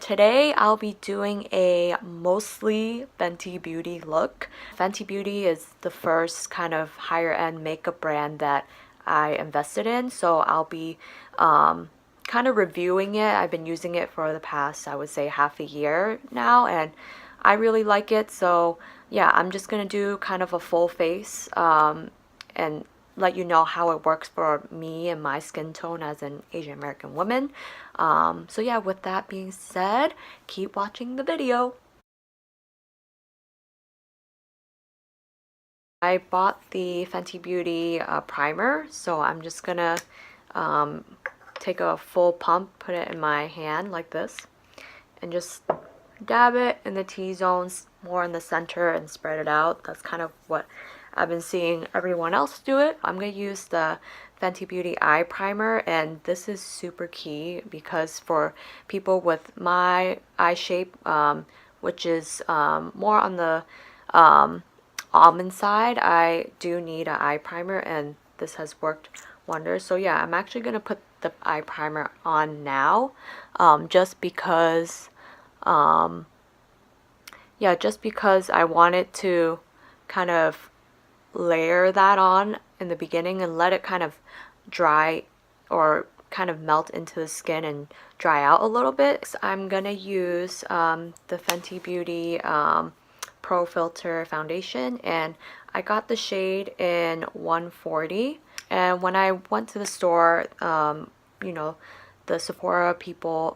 today I'll be doing a mostly Fenty Beauty look. Fenty Beauty is the first kind of higher end makeup brand that I invested in, so I'll be kind of reviewing it. I've been using it for the past, I would say, half a year now, and I really like it. So yeah, I'm just gonna do kind of a full face and let you know how it works for me and my skin tone as an Asian American woman. So yeah, with that being said, keep watching the video. I bought the Fenty Beauty primer, so I'm just gonna take a full pump, put it in my hand like this, and just dab it in the T-zones, more in the center, and spread it out. That's kind of what I've been seeing everyone else do it. I'm going to use the Fenty Beauty eye primer, and this is super key because for people with my eye shape, which is more on the almond side, I do need an eye primer, and this has worked wonders. So yeah, I'm actually going to put the eye primer on now, just because just because I wanted to kind of layer that on in the beginning and let it kind of dry or kind of melt into the skin and dry out a little bit. So I'm gonna use the Fenty Beauty Profilter foundation, and I got the shade in 140. And when I went to the store, you know, the Sephora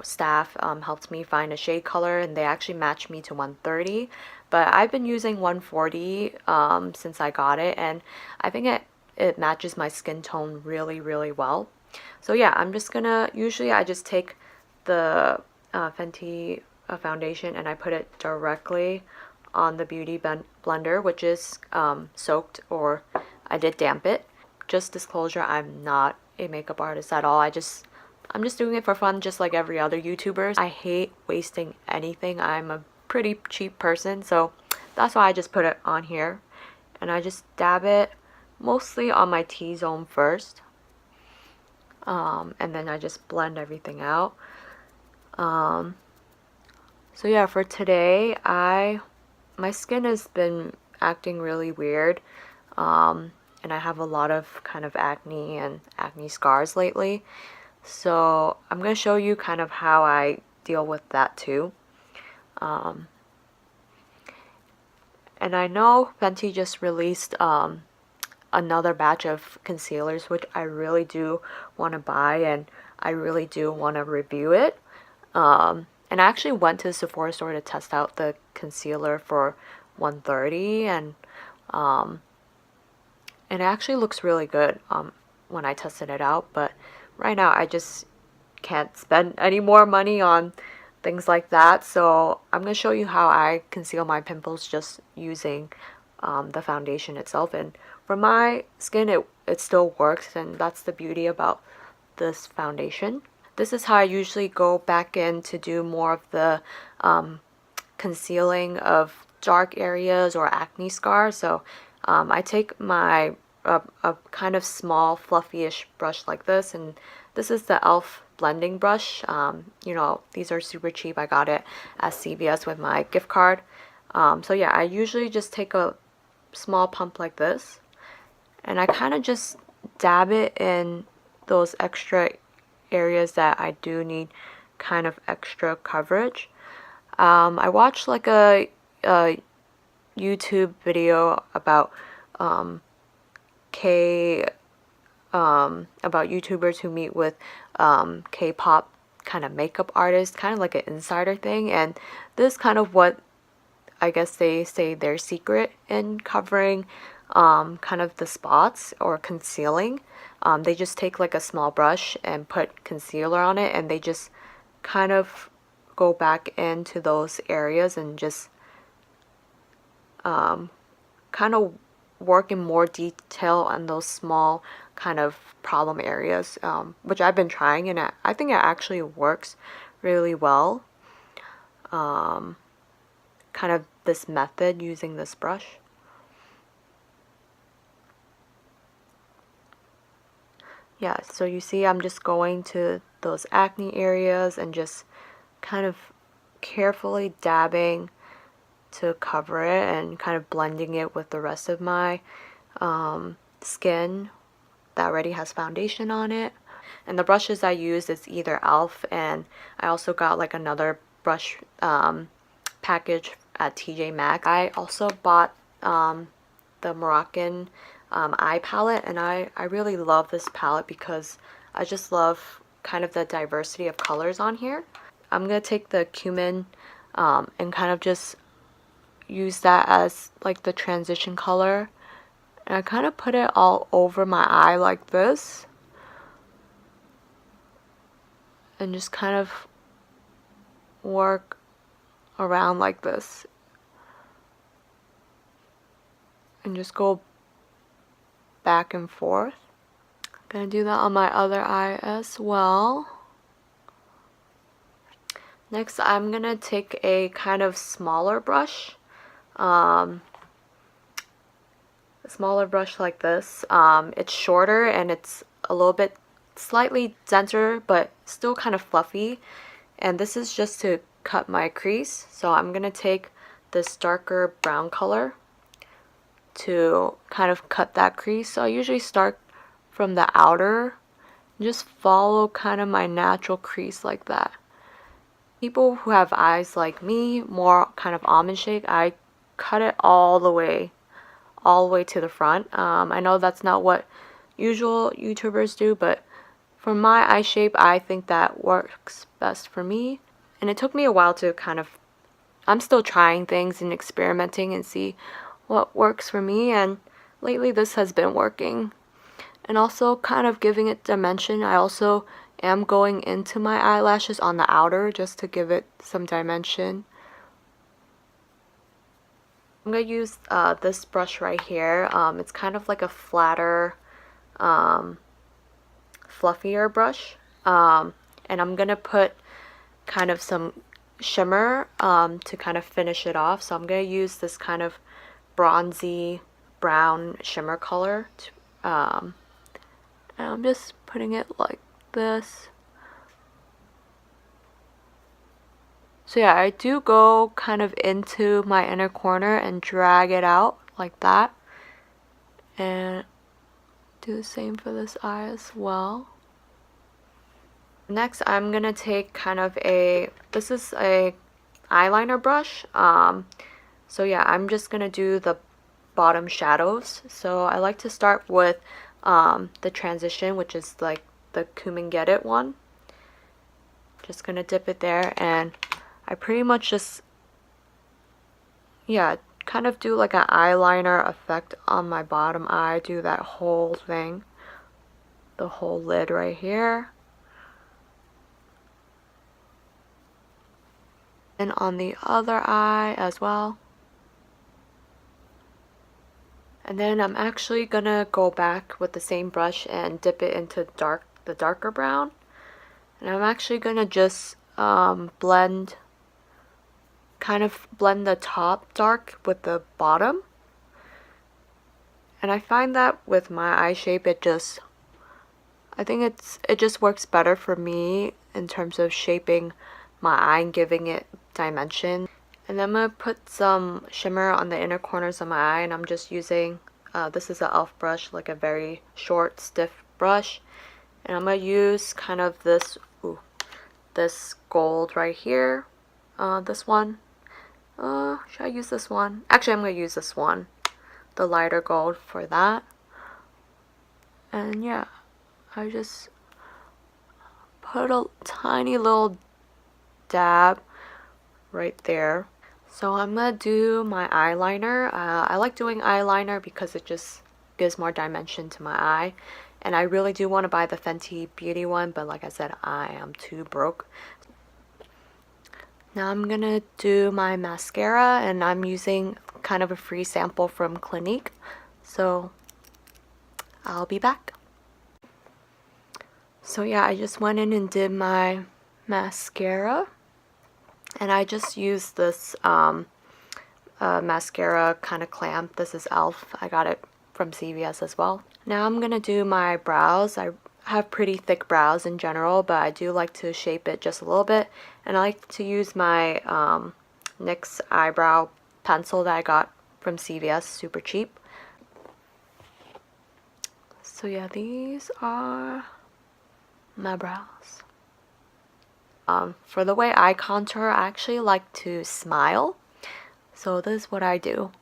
staff helped me find a shade color, and they actually matched me to 130. But I've been using 140 since I got it, and I think it matches my skin tone really, really well. So yeah, I'm just gonna, usually I just take the Fenty foundation and I put it directly on the Beauty Blender, which is soaked, or I did damp it. Just disclosure, I'm not a makeup artist at all. I'm just doing it for fun, just like every other YouTuber. I hate wasting anything. I'm a pretty cheap person, so that's why I just put it on here. And I just dab it mostly on my T-zone first. And then I just blend everything out. So yeah, for today, my skin has been acting really weird. And I have a lot of kind of acne and acne scars lately. So I'm going to show you kind of how I deal with that too. And I know Fenty just released another batch of concealers, which I really do want to buy, and I really do want to review it. And I actually went to the Sephora store to test out the concealer for 130, and it actually looks really good when I tested it out. But right now I just can't spend any more money on things like that, so I'm going to show you how I conceal my pimples just using the foundation itself. And for my skin, it still works, and that's the beauty about this foundation. This is how I usually go back in to do more of the concealing of dark areas or acne scars. So I take my a kind of small fluffy-ish brush like this, and this is the e.l.f. blending brush. You know, these are super cheap. I got it at CVS with my gift card. So yeah, I usually just take a small pump like this, and I kind of just dab it in those extra areas that I do need kind of extra coverage. I watched like a YouTube video about about YouTubers who meet with K-pop kind of makeup artists, kind of like an insider thing, and this is kind of what I guess they say their secret in covering kind of the spots or concealing. They just take like a small brush and put concealer on it, and they just kind of go back into those areas and just kind of work in more detail on those small kind of problem areas, which I've been trying, and I think it actually works really well. Kind of this method using this brush. Yeah, so you see I'm just going to those acne areas and just kind of carefully dabbing to cover it and kind of blending it with the rest of my skin that already has foundation on it. And the brushes I use is either e.l.f. and I also got like another brush package at TJ Maxx. I also bought the Moroccan eye palette, and I really love this palette because I just love kind of the diversity of colors on here. I'm going to take the cumin and kind of just use that as like the transition color. And I kind of put it all over my eye like this. And just kind of work around like this. And just go back and forth. I'm gonna do that on my other eye as well. Next, I'm gonna take a kind of smaller brush. A smaller brush like this. It's shorter and it's a little bit slightly denser, but still kind of fluffy. And this is just to cut my crease. So I'm gonna take this darker brown color to kind of cut that crease. So I usually start from the outer and just follow kind of my natural crease like that. People who have eyes like me, more kind of almond shaped, I cut it all the way to the front. I know that's not what usual YouTubers do, but for my eye shape, I think that works best for me. And it took me a while to I'm still trying things and experimenting and see what works for me, and lately this has been working. And also kind of giving it dimension. I also am going into my eyelashes on the outer just to give it some dimension. I'm going to use this brush right here. It's kind of like a flatter, fluffier brush. And I'm going to put kind of some shimmer to kind of finish it off. So I'm going to use this kind of bronzy brown shimmer color. And I'm just putting it like this. So yeah, I do go kind of into my inner corner and drag it out like that. And do the same for this eye as well. Next, I'm gonna take kind of this is a eyeliner brush. So yeah, I'm just gonna do the bottom shadows. So I like to start with the transition, which is like the Cumin Get It one. Just gonna dip it there, and I pretty much just, yeah, kind of do like an eyeliner effect on my bottom eye. Do that whole thing, the whole lid right here. And on the other eye as well. And then I'm actually gonna go back with the same brush and dip it into the darker brown. And I'm actually gonna just blend the top dark with the bottom. And I find that with my eye shape, it just works better for me in terms of shaping my eye and giving it dimension. And then I'm gonna put some shimmer on the inner corners of my eye, and I'm just using this is an e.l.f. brush, like a very short, stiff brush. And I'm gonna use kind of this gold right here. This one. Should I use this one? Actually, I'm gonna use this one, the lighter gold, for that. And yeah, I just put a tiny little dab right there. So I'm gonna do my eyeliner. I like doing eyeliner because it just gives more dimension to my eye. And I really do want to buy the Fenty Beauty one, but like I said, I am too broke. Now I'm gonna do my mascara, and I'm using kind of a free sample from Clinique. So I'll be back. So yeah, I just went in and did my mascara. And I just used this mascara kind of clamp. This is e.l.f. I got it from CVS as well. Now I'm gonna do my brows. I have pretty thick brows in general, but I do like to shape it just a little bit. And I like to use my NYX eyebrow pencil that I got from CVS, super cheap. So yeah, these are my brows. For the way I contour, I actually like to smile. So this is what I do.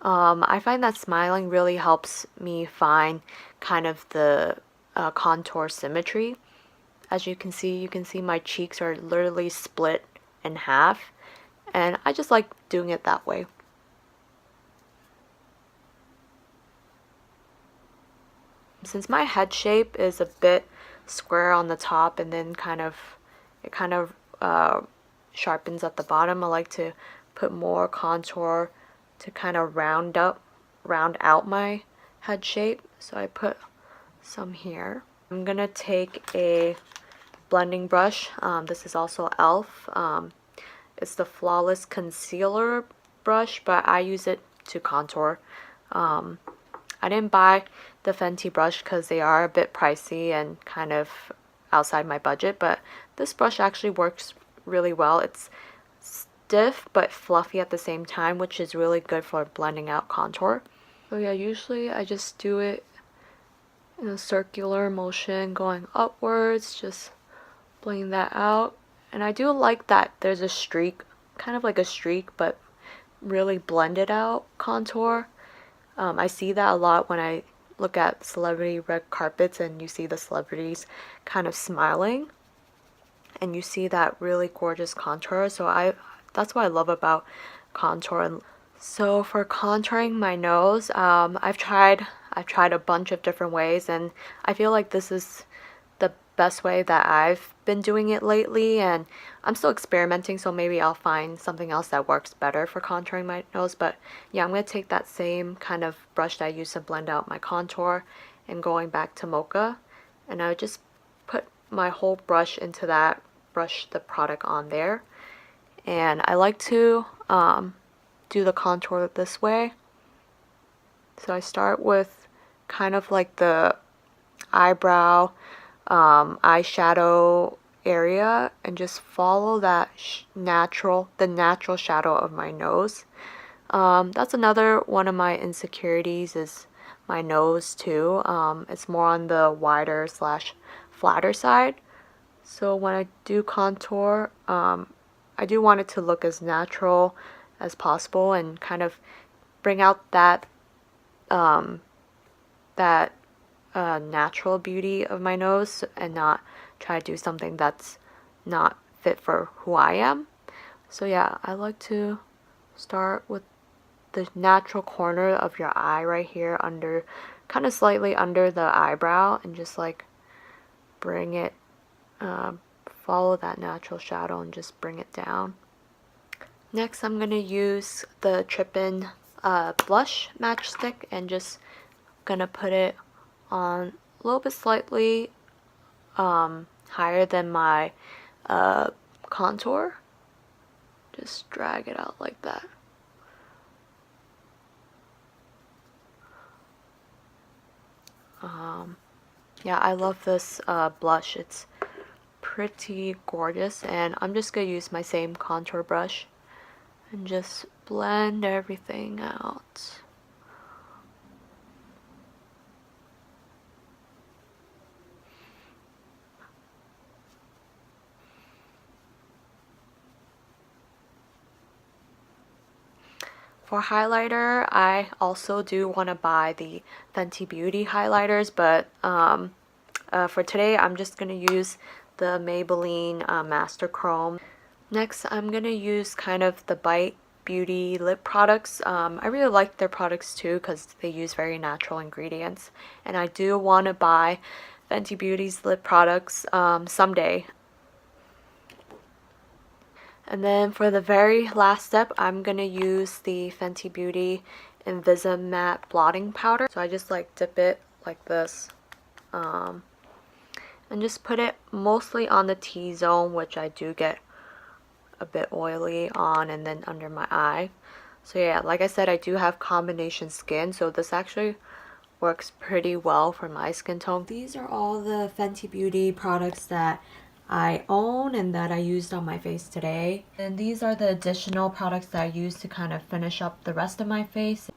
I find that smiling really helps me find kind of the contour symmetry. As you can see my cheeks are literally split in half, and I just like doing it that way. Since my head shape is a bit square on the top and then it kind of sharpens at the bottom, I like to put more contour to kind of round out my head shape. So I put some here. I'm gonna take a blending brush. This is also e.l.f. It's the Flawless Concealer brush, but I use it to contour. I didn't buy the Fenty brush because they are a bit pricey and kind of outside my budget, but this brush actually works really well. It's stiff but fluffy at the same time, which is really good for blending out contour. So yeah, usually I just do it in a circular motion going upwards, just blending that out. And I do like that there's a streak, kind of like a streak, but really blended out contour. I see that a lot when I look at celebrity red carpets and you see the celebrities kind of smiling and you see that really gorgeous contour. So that's what I love about contour. So for contouring my nose, I've tried a bunch of different ways, and I feel like this is the best way that I've been doing it lately, and I'm still experimenting, so maybe I'll find something else that works better for contouring my nose. But yeah, I'm going to take that same kind of brush that I used to blend out my contour and going back to Mocha, and I would just put my whole brush into that, brush the product on there. And I like to do the contour this way. So I start with kind of like the eyebrow, eyeshadow area, and just follow that the natural shadow of my nose. That's another one of my insecurities is my nose too. It's more on the wider / flatter side. So when I do contour, I do want it to look as natural as possible and kind of bring out that natural beauty of my nose and not try to do something that's not fit for who I am. So yeah, I like to start with the natural corner of your eye right here, under, kind of slightly under the eyebrow, and just like bring it, follow that natural shadow and just bring it down. Next, I'm gonna use the Trippin blush matchstick and just gonna put it on a little bit slightly higher than my contour. Just drag it out like that. Yeah, I love this blush. It's pretty gorgeous, and I'm just gonna use my same contour brush and just blend everything out. For highlighter, I also do want to buy the Fenty Beauty highlighters, but for today I'm just going to use the Maybelline Master Chrome. Next, I'm going to use kind of the Bite Beauty lip products. I really like their products too because they use very natural ingredients, and I do want to buy Fenty Beauty's lip products someday. And then for the very last step, I'm going to use the Fenty Beauty Invisimatte blotting powder. So I just like dip it like this and just put it mostly on the T-zone, which I do get a bit oily on, and then under my eye. So yeah, like I said, I do have combination skin, so this actually works pretty well for my skin tone. These are all the Fenty Beauty products that I own and that I used on my face today. And these are the additional products that I use to kind of finish up the rest of my face.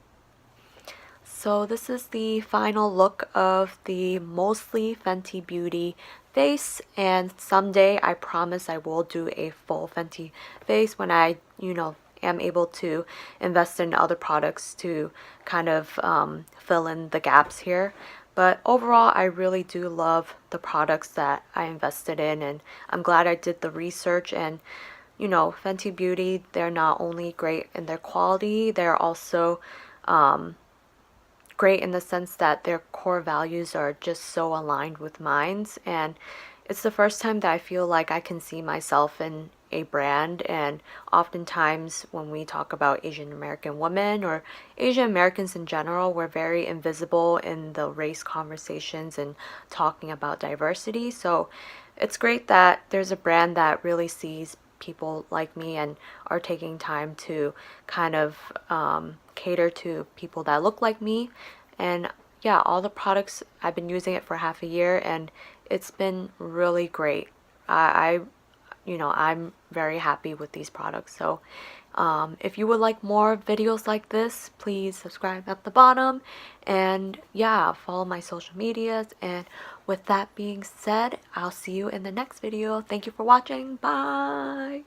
So this is the final look of the mostly Fenty Beauty face, and someday I promise I will do a full Fenty face when I, am able to invest in other products to kind of fill in the gaps here. But overall, I really do love the products that I invested in, and I'm glad I did the research. And Fenty Beauty, they're not only great in their quality, they're also great in the sense that their core values are just so aligned with mine. And it's the first time that I feel like I can see myself in a brand. And oftentimes when we talk about Asian American women or Asian Americans in general, we're very invisible in the race conversations and talking about diversity. So it's great that there's a brand that really sees people like me and are taking time to kind of cater to people that look like me. And yeah, all the products, I've been using it for half a year and it's been really great. I'm very happy with these products. So if you would like more videos like this, please subscribe at the bottom, and yeah, follow my social medias. And with that being said, I'll see you in the next video. Thank you for watching. Bye.